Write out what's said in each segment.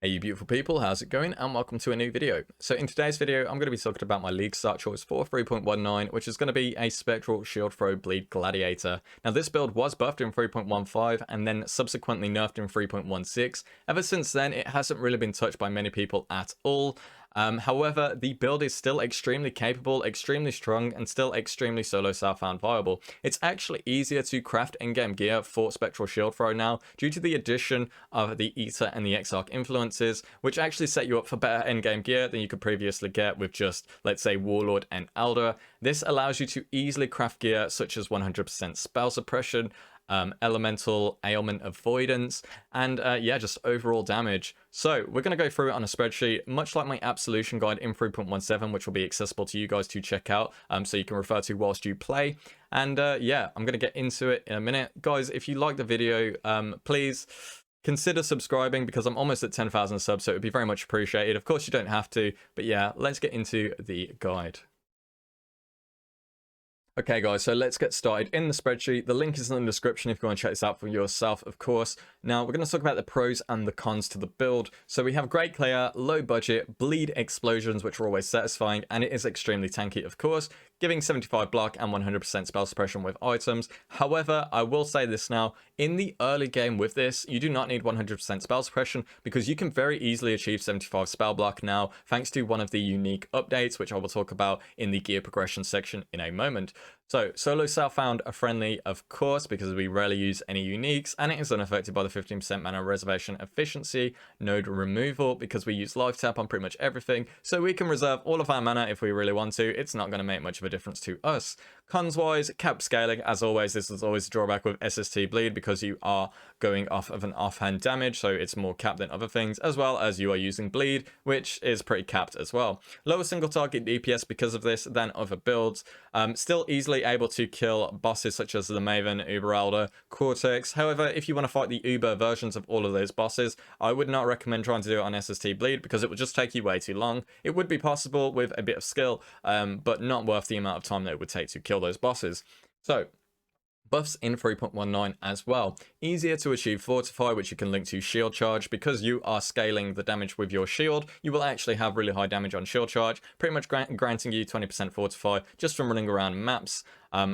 Hey you beautiful people, how's it going, and welcome to a new video. So in today's video, I'm going to be talking about my league start choice for 3.19, which is going to be a Spectral Shield Throw Bleed Gladiator. Now this build was buffed in 3.15 and then subsequently nerfed in 3.16. Ever since then, it hasn't really been touched by many people at all. However, the build is still extremely capable, extremely strong, and still extremely solo southbound viable. It's actually easier to craft in-game gear for Spectral Shield Throw now due to the addition of the Ether and the Exile influences, which actually set you up for better in-game gear than you could previously get with just, let's say, Warlord and Elder. This allows you to easily craft gear such as 100% spell suppression, elemental ailment avoidance, and yeah, just overall damage. So we're going to go through it on a spreadsheet, much like my absolution guide in 3.17, which will be accessible to you guys to check out, so you can refer to whilst you play. And yeah, I'm going to get into it in a minute. Guys, if you like the video, please consider subscribing, because I'm almost at 10,000 subs, so it would be very much appreciated. Of course, you don't have to, but yeah, let's get into the guide. Okay guys, so let's get started in the spreadsheet. The link is in the description if you want to check this out for yourself, of course. Now we're going to talk about the pros and the cons to the build. So we have great clear, low budget, bleed explosions, which are always satisfying, and it is extremely tanky, of course, giving 75 block and 100% spell suppression with items. However, I will say this now, in the early game with this, you do not need 100% spell suppression, because you can very easily achieve 75 spell block now, thanks to one of the unique updates, which I will talk about in the gear progression section in a moment. So, solo southbound are friendly, of course, because we rarely use any uniques, and it is unaffected by the 15% mana reservation efficiency, node removal, because we use life tap on pretty much everything, so we can reserve all of our mana if we really want to. It's not going to make much of a difference to us. Cons wise, cap scaling, as always, this is always a drawback with SST bleed, because you are going off of an offhand damage, so it's more capped than other things, as well as you are using bleed, which is pretty capped as well. Lower single target DPS because of this than other builds. Still easily able to kill bosses such as the Maven, Uber Elder, Cortex. However, if you want to fight the Uber versions of all of those bosses, I would not recommend trying to do it on SST bleed, because it would just take you way too long. It would be possible with a bit of skill, but not worth the amount of time that it would take to kill those bosses. So buffs in 3.19 as well. Easier to achieve Fortify, which you can link to Shield Charge. Because you are scaling the damage with your shield, you will actually have really high damage on Shield Charge, pretty much granting you 20% Fortify just from running around maps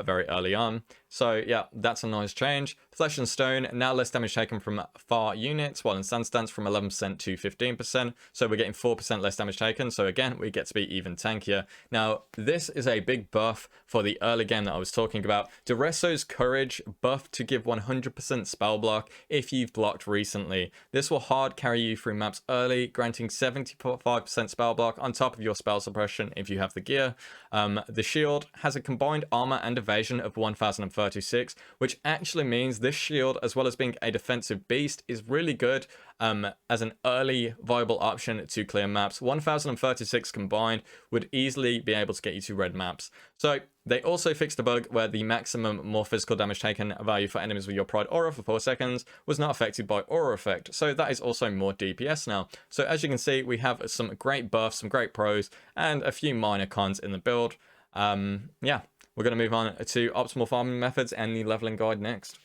very early on. So yeah, that's a nice change. Flesh and Stone, now less damage taken from far units, while in Sandstance from 11% to 15%. So we're getting 4% less damage taken. So again, we get to be even tankier. Now, this is a big buff for the early game that I was talking about. Duresso's Courage buff to give 100% spell block if you've blocked recently. This will hard carry you through maps early, granting 75% spell block on top of your spell suppression if you have the gear. The shield has a combined armor and evasion of 1036, which actually means this shield, as well as being a defensive beast, is really good as an early viable option to clear maps. 1036 combined would easily be able to get you to red maps. So they also fixed a bug where the maximum more physical damage taken value for enemies with your Pride Aura for 4 seconds was not affected by Aura Effect. So that is also more DPS now. So as you can see, we have some great buffs, some great pros, and a few minor cons in the build. Yeah, we're going to move on to optimal farming methods and the leveling guide next.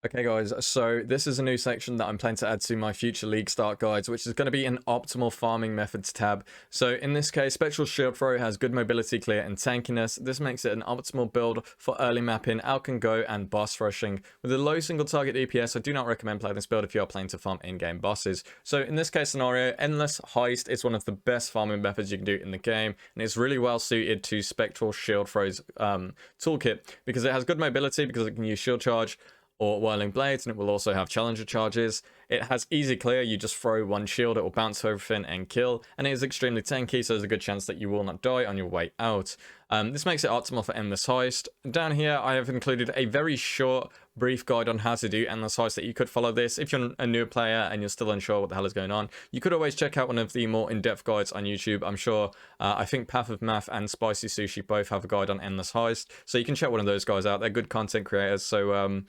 Okay guys, so this is a new section that I'm planning to add to my future league start guides, which is going to be an optimal farming methods tab. So in this case, Spectral Shield Throw has good mobility, clear, and tankiness. This makes it an optimal build for early mapping, out and go, and boss rushing. With a low single target DPS, I do not recommend playing this build if you are playing to farm in-game bosses. So in this case scenario, Endless Heist is one of the best farming methods you can do in the game, and it's really well suited to Spectral Shield Throw's toolkit, because it has good mobility, because it can use Shield Charge or Whirling Blades, and it will also have Challenger Charges. It has easy clear, you just throw one shield, it will bounce everything and kill, and it is extremely tanky, so there's a good chance that you will not die on your way out. This makes it optimal for Endless Heist. Down here, I have included a very short, brief guide on how to do Endless Heist that you could follow this. If you're a new player and you're still unsure what the hell is going on, you could always check out one of the more in-depth guides on YouTube. I'm sure, I think Path of Math and Spicy Sushi both have a guide on Endless Heist, so you can check one of those guys out. They're good content creators, so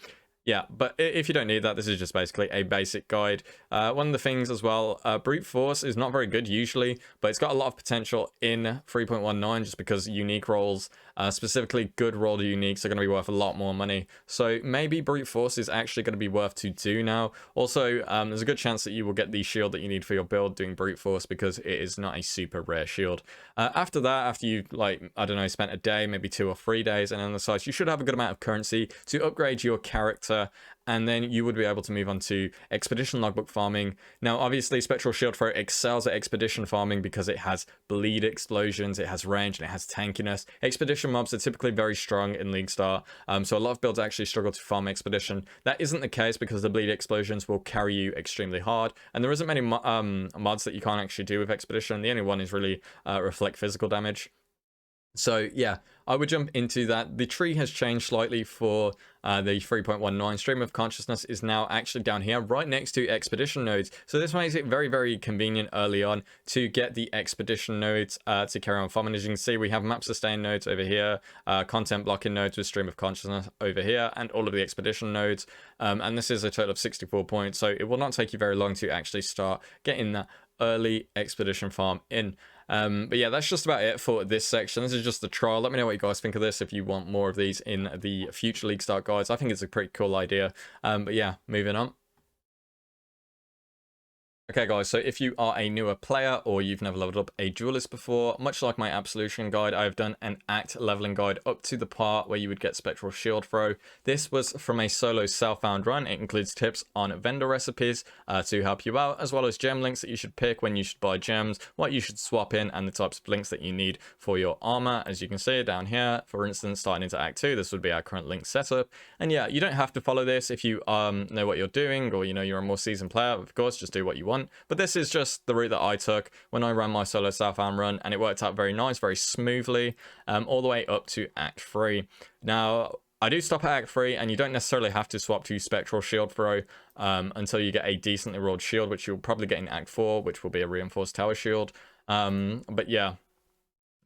Yeah, but if you don't need that, this is just basically a basic guide. One of the things as well, brute force is not very good usually, but it's got a lot of potential in 3.19 just because unique rolls, specifically good rolled uniques, are going to be worth a lot more money. So maybe brute force is actually going to be worth to do now. Also, there's a good chance that you will get the shield that you need for your build doing brute force because it is not a super rare shield. After that, after you, like, I don't know, spent a day, maybe 2 or 3 days, and on the site, you should have a good amount of currency to upgrade your character, and then you would be able to move on to expedition logbook farming. Now obviously Spectral Shield Throw excels at expedition farming because it has bleed explosions, it has range, and it has tankiness. Expedition mobs are typically very strong in League Start, so a lot of builds actually struggle to farm expedition. That isn't the case because the bleed explosions will carry you extremely hard, and there isn't many mods that you can't actually do with expedition. The only one is really reflect physical damage. So yeah, I would jump into that. The tree has changed slightly for the 3.19. Stream of consciousness is now actually down here right next to expedition nodes. So this makes it very, very convenient early on to get the expedition nodes to carry on farming. As you can see, we have map sustain nodes over here, content blocking nodes with stream of consciousness over here, and all of the expedition nodes. And this is a total of 64 points. So it will not take you very long to actually start getting that early expedition farm in. But yeah, that's just about it for this section. This is just the trial. Let me know what you guys think of this if you want more of these in the future League Start guides. I think it's a pretty cool idea. But yeah, moving on. Okay guys, so if you are a newer player or you've never leveled up a duelist before, much like my Absolution guide, I've done an act leveling guide up to the part where you would get Spectral Shield Throw. This was from a solo self-found run. It includes tips on vendor recipes to help you out, as well as gem links that you should pick when you should buy gems, what you should swap in, and the types of links that you need for your armor. As you can see down here, for instance, starting into Act 2, this would be our current link setup. And yeah, you don't have to follow this if you know what you're doing, or you know you're a more seasoned player. Of course, just do what you want. But this is just the route that I took when I ran my solo Southbound run, and it worked out very nice, very smoothly, all the way up to Act 3. Now, I do stop at Act 3, and you don't necessarily have to swap to Spectral Shield Throw until you get a decently rolled shield, which you'll probably get in Act 4, which will be a reinforced tower shield. But yeah,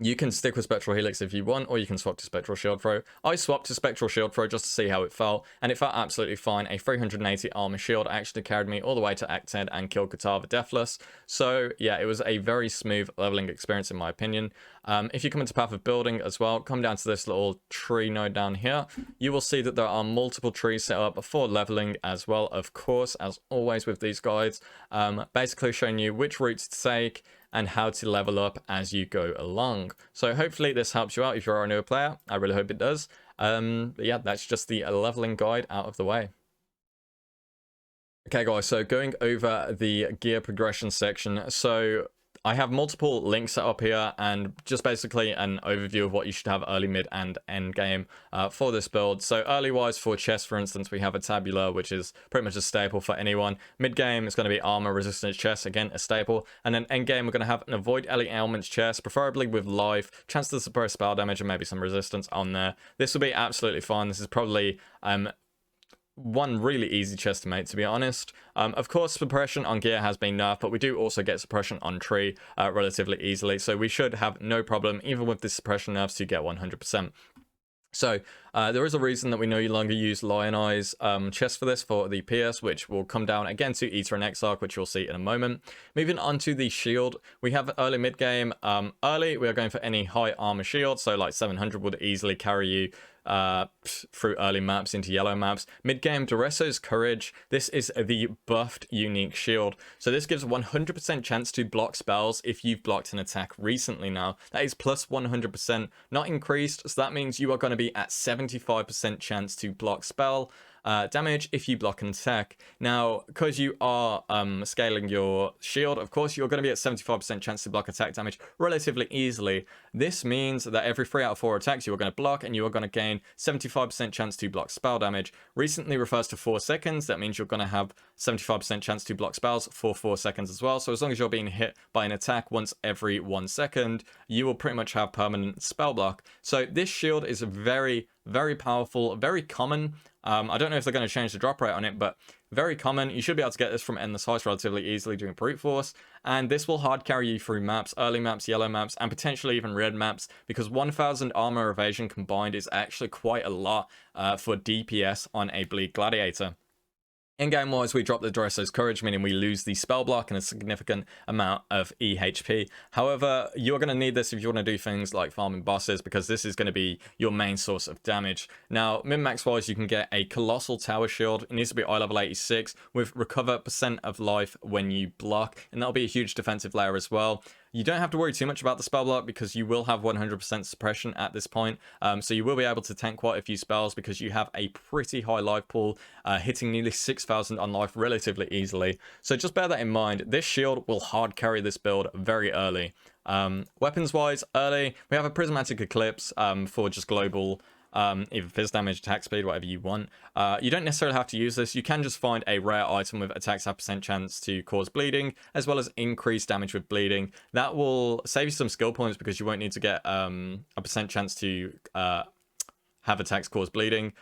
you can stick with Spectral Helix if you want, or you can swap to Spectral Shield Throw. I swapped to Spectral Shield Throw just to see how it felt, and it felt absolutely fine. A 380 armor shield actually carried me all the way to Act 10 and killed Katava deathless. So yeah, it was a very smooth leveling experience in my opinion. If you come into Path of Building as well, come down to this little tree node down here, you will see that there are multiple trees set up for leveling as well, of course, as always with these guides, basically showing you which routes to take and how to level up as you go along. So hopefully this helps you out if you're a newer player. I really hope it does. But yeah, that's just the leveling guide out of the way. Okay guys, so going over the gear progression section. So I have multiple links set up here, and just basically an overview of what you should have early, mid, and end game for this build. So early wise for chest, for instance, we have a tabular, which is pretty much a staple for anyone. Mid game, it's going to be armor resistance chest, again a staple. And then end game, we're going to have an avoid elite ailments chest, preferably with life, chance to suppress spell damage, and maybe some resistance on there. This will be absolutely fine. This is probably one really easy chest to make, to be honest. Of course, suppression on gear has been nerfed, but we do also get suppression on tree relatively easily, so we should have no problem, even with the suppression nerfs, to get 100%. So there is a reason that we no longer use Lion Eyes chest for this, for the PS, which will come down again to Eater and Exile, which you'll see in a moment. Moving on to the shield, we have early mid game. Early, we are going for any high armor shield, so like 700 would easily carry you through early maps into yellow maps. Mid-game, Duresso's Courage. This is the buffed unique shield. So this gives 100% chance to block spells if you've blocked an attack recently now. That is plus 100%, not increased. So that means you are going to be at 75% chance to block spell damage if you block an attack. Now, because you are scaling your shield, of course, you're going to be at 75% chance to block attack damage relatively easily. This means that every 3 out of 4 attacks you are going to block, and you are going to gain 75% chance to block spell damage. Recently refers to 4 seconds. That means you're going to have 75% chance to block spells for 4 seconds as well. So as long as you're being hit by an attack once every 1 second, you will pretty much have permanent spell block. So this shield is very, very powerful, very common. I don't know if they're going to change the drop rate on it, but very common. You should be able to get this from Endless Heist relatively easily doing Brute Force, and this will hard carry you through maps, early maps, yellow maps, and potentially even red maps, because 1000 armor evasion combined is actually quite a lot for DPS on a Bleed Gladiator. In-game wise, we drop the Dresso's Courage, meaning we lose the spell block and a significant amount of EHP. However, you're going to need this if you want to do things like farming bosses, because this is going to be your main source of damage. Now, min-max wise, you can get a Colossal Tower Shield. It needs to be eye level 86 with recover % of life when you block, and that'll be a huge defensive layer as well. You don't have to worry too much about the spell block because you will have 100% suppression at this point. So you will be able to tank quite a few spells because you have a pretty high life pool, hitting nearly 6,000 on life relatively easily. So just bear that in mind. This shield will hard carry this build very early. Weapons wise, early, we have a Prismatic Eclipse for just global either fizz damage, attack speed, whatever you want. You don't necessarily have to use this. You can just find a rare item with attacks have % chance to cause bleeding, as well as increase damage with bleeding. That will save you some skill points because you won't need to get a % chance to have attacks cause bleeding.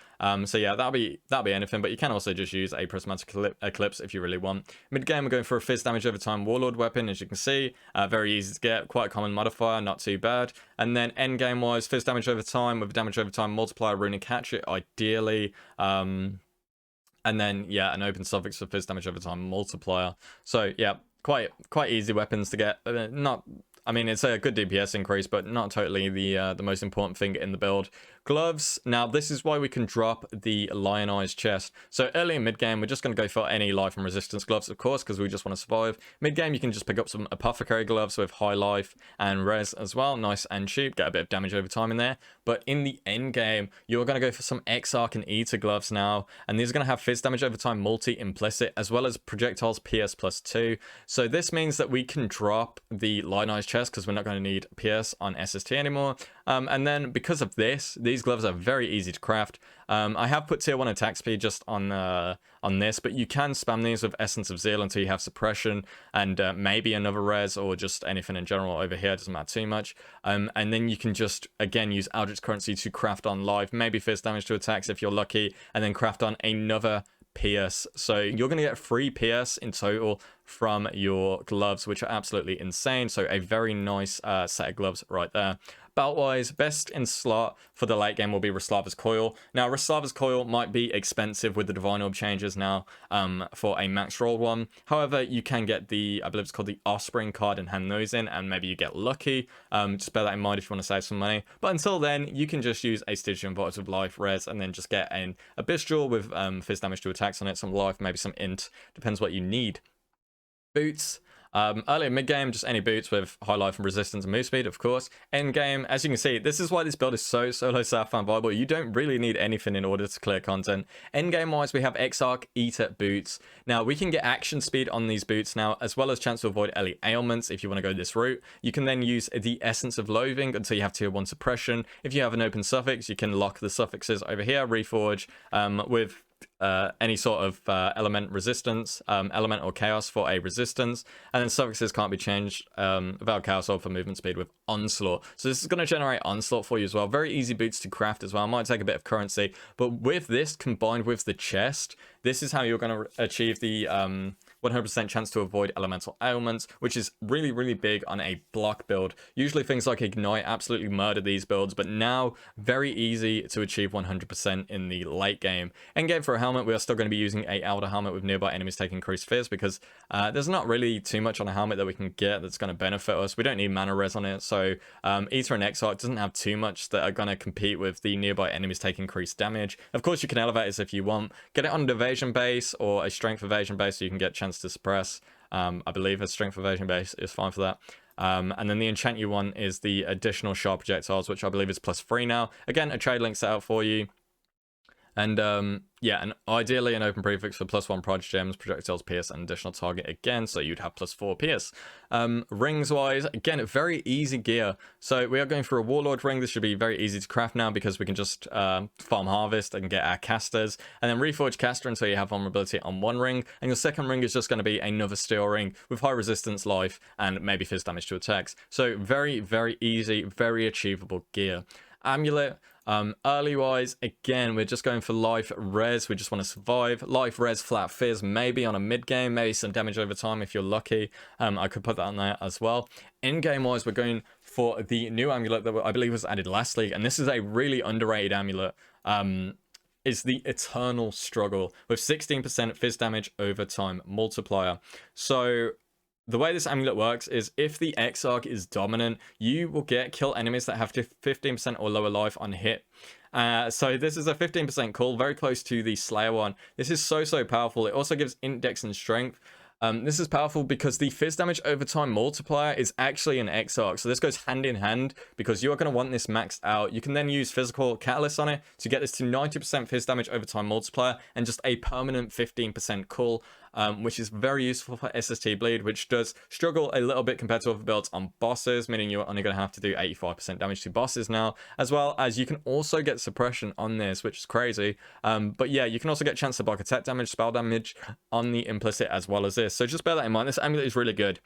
So yeah, that'll be anything, but you can also just use a Prismatic Eclipse if you really want. Mid game, we're going for a fizz damage over time Warlord weapon, as you can see. Very easy to get, quite a common modifier, not too bad. And then end game wise, fizz damage over time with a damage over time multiplier, runic hatchet ideally. And then yeah, an open suffix for fizz damage over time multiplier. So yeah, quite easy weapons to get. I mean, it's a good DPS increase, but not totally the most important thing in the build. Gloves. Now, this is why we can drop the Lionized chest. So early in mid-game, we're just going to go for any life and resistance gloves, of course, because we just want to survive. Mid-game, you can just pick up some Apothecary gloves with high life and res as well. Nice and cheap. Get a bit of damage over time in there. But in the end game, you're going to go for some Exarch and Eater gloves now. And these are going to have fizz damage over time multi-implicit, as well as projectiles PS +2. So this means that we can drop the Lionized chest because we're not going to need PS on SST anymore. And then because of this, these gloves are very easy to craft. I have put tier 1 attack speed just on this, but you can spam these with Essence of Zeal until you have suppression and maybe another res or just anything in general over here. It doesn't matter too much. And then you can just, again, use Eldritch Currency to craft on live, maybe fizz damage to attacks if you're lucky, and then craft on another PS. So you're going to get 3 PS in total from your gloves, which are absolutely insane. So a very nice set of gloves right there. Belt wise, best in slot for the late game will be Raslava's Coil. Now, Raslava's Coil might be expensive with the Divine Orb changes now for a max roll one. However, you can get the, I believe it's called the Offspring card, and hand those in, and maybe you get lucky. Just bear that in mind if you want to save some money. But until then, you can just use a Stygian Vortex of Life res, and then just get an Abyss Jewel with fizz damage to attacks on it, some life, maybe some int. Depends what you need. Boots. Early and mid game, just any boots with high life and resistance and move speed, of course. End game, as you can see, this is why this build is so solo South fan viable. You don't really need anything in order to clear content. End game wise, we have Exarch, Eater, boots. Now we can get action speed on these boots now, as well as chance to avoid early ailments if you want to go this route. You can then use the Essence of Loathing until you have tier 1 suppression. If you have an open suffix, you can lock the suffixes over here, reforge with any sort of element resistance, element or chaos for a resistance, and then suffixes can't be changed without chaos or for movement speed with onslaught. So this is going to generate onslaught for you as well. Very easy boots to craft as well. Might take a bit of currency, but with this combined with the chest, this is how you're going to achieve the 100% chance to avoid elemental ailments, which is really, really big on a block build. Usually things like Ignite absolutely murder these builds, but now very easy to achieve 100% in the late game. Endgame for a helmet, we are still going to be using a Elder helmet with nearby enemies taking increased fizz, because there's not really too much on a helmet that we can get that's going to benefit us. We don't need mana res on it, so Eater and Exarch doesn't have too much that are going to compete with the nearby enemies taking increased damage. Of course, you can elevate this if you want. Get it on an evasion base or a strength evasion base so you can get chance to suppress. I believe a strength evasion base is fine for that. And then the enchant you want is the additional sharp projectiles, which I believe is +3 now. Again, a trade link set out for you. And yeah, and ideally an open prefix for +1 proj gems, projectiles, PS, and additional target again, so you'd have +4 PS. Rings wise, again, very easy gear. So we are going for a Warlord ring. This should be very easy to craft now because we can just farm harvest and get our casters, and then reforge caster until you have vulnerability on one ring, and your second ring is just going to be another steel ring with high resistance, life, and maybe fizz damage to attacks. So very, very easy, very achievable gear. Amulet. Early wise, again, we're just going for life res. We just want to survive. Life res flat fizz, maybe on a mid game, maybe some damage over time if you're lucky. I could put that on there as well. In game wise, we're going for the new amulet that I believe was added last league, and this is a really underrated amulet. Is the Eternal Struggle with 16% fizz damage over time multiplier. So the way this amulet works is if the Exarch is dominant, you will kill enemies that have 15% or lower life on hit. So this is a 15% call, very close to the Slayer one. This is so powerful. It also gives index and strength. This is powerful because the fizz damage over time multiplier is actually an Exarch. So this goes hand in hand because you're going to want this maxed out. You can then use physical catalyst on it to get this to 90% fizz damage over time multiplier and just a permanent 15% cool. Which is very useful for SST bleed, which does struggle a little bit compared to other builds on bosses, meaning you're only going to have to do 85% damage to bosses now, as well as you can also get suppression on this, which is crazy. But yeah, you can also get chance to block attack damage, spell damage on the implicit as well as this. So just bear that in mind. This amulet is really good.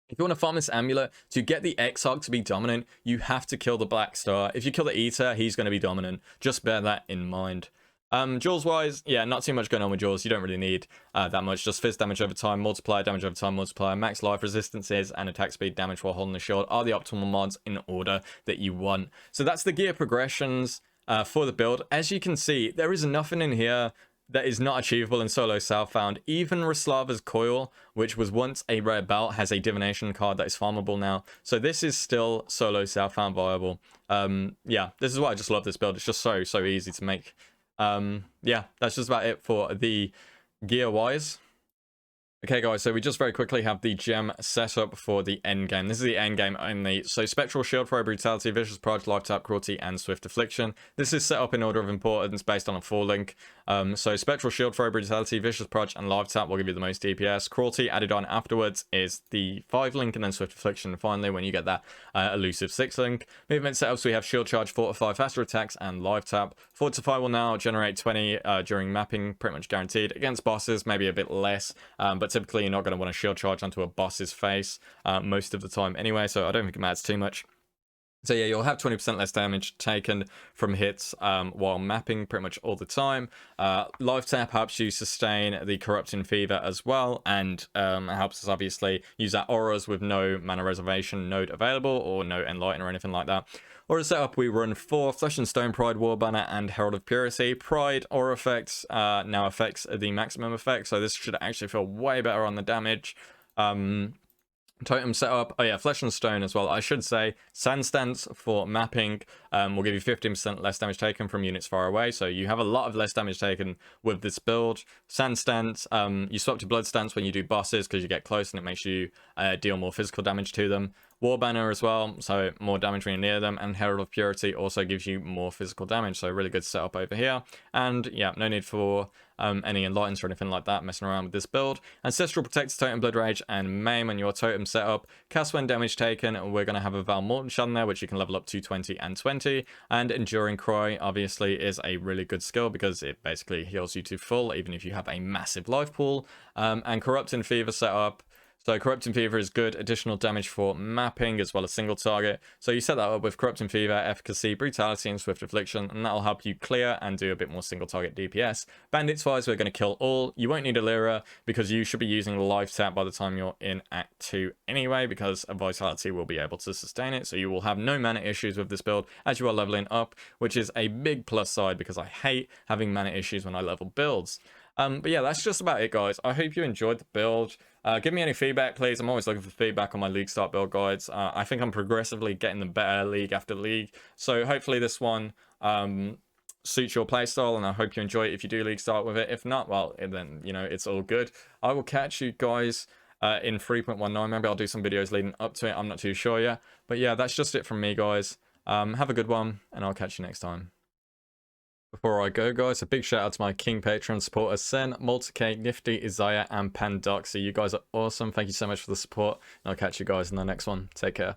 If you want to farm this amulet, to get the Exarch to be dominant, you have to kill the Black Star. If you kill the Eater, he's going to be dominant. Just bear that in mind. Jules wise, yeah, not too much going on with Jules. You don't really need that much. Just fizz damage over time, multiplier, damage over time, multiplier, max life resistances, and attack speed damage while holding the shield are the optimal mods in order that you want. So that's the gear progressions for the build. As you can see, there is nothing in here that is not achievable in solo Southbound. Even Raslava's Coil, which was once a rare belt, has a divination card that is farmable now. So this is still solo Southbound viable. Yeah, this is why I just love this build. It's just so easy to make. Yeah, that's just about it for the gear wise. Okay guys, so we just very quickly have the gem setup for the end game. This is the end game only. So Spectral Shield Throw, Brutality, Vicious Prod, Life Tap, Cruelty, and Swift Affliction. This is set up in order of importance based on a 4-link. So Spectral Shield Throw, Brutality, Vicious Prod, and Life Tap will give you the most DPS. Cruelty added on afterwards is the 5-link, and then Swift Affliction finally when you get that elusive 6-link. Movement setups, we have Shield Charge, Fortify, Faster Attacks, and Life Tap. Fortify will now generate 20 during mapping, pretty much guaranteed. Against bosses, maybe a bit less, but typically you're not going to want to shield charge onto a boss's face most of the time anyway, so I don't think it matters too much. So yeah, you'll have 20% less damage taken from hits while mapping pretty much all the time. Life Tap helps you sustain the Corrupting Fever as well, and helps us obviously use our auras with no mana reservation node available or no Enlighten or anything like that. Aura setup, we run 4 Flesh and Stone, Pride, War Banner, and Herald of Purity. Pride aura effects now affects the maximum effect, so this should actually feel way better on the damage. Totem setup, oh yeah, Flesh and Stone as well, I should say. Sand Stance for mapping will give you 15% less damage taken from units far away, so you have a lot of less damage taken with this build. Sand Stance, you swap to Blood Stance when you do bosses because you get close and it makes you deal more physical damage to them. War Banner as well, so more damage when you're near them, and Herald of Purity also gives you more physical damage, so really good setup over here. And yeah, no need for any Enlightens or anything like that messing around with this build. Ancestral Protects, Totem Blood Rage, and Maim on your totem setup. Cast when damage taken, we're going to have a Val Morton Shun there, which you can level up to 20 and 20. And Enduring Cry, obviously, is a really good skill because it basically heals you to full, even if you have a massive life pool. And Corrupting Fever setup. So Corrupting Fever is good additional damage for mapping as well as single target. So you set that up with Corrupting Fever, Efficacy, Brutality, and Swift Affliction, and that'll help you clear and do a bit more single target DPS. Bandits wise, we're going to kill all. You won't need a Lyra because you should be using the Life Tap by the time you're in Act 2 anyway, because a Vitality will be able to sustain it. So you will have no mana issues with this build as you are leveling up, which is a big plus side because I hate having mana issues when I level builds. But yeah, that's just about it, guys. I hope you enjoyed the build. Give me any feedback, please. I'm always looking for feedback on my league start build guides. I think I'm progressively getting the better league after league. So hopefully this one suits your playstyle, and I hope you enjoy it if you do league start with it. If not, well, then, you know, it's all good. I will catch you guys in 3.19. Maybe I'll do some videos leading up to it. I'm not too sure yet. But yeah, that's just it from me, guys. Have a good one, and I'll catch you next time. Before I go, guys, a big shout out to my King Patreon supporters, Sen, Multi-K, Nifty, Isaiah, and Pandoxy. You guys are awesome. Thank you so much for the support, and I'll catch you guys in the next one. Take care.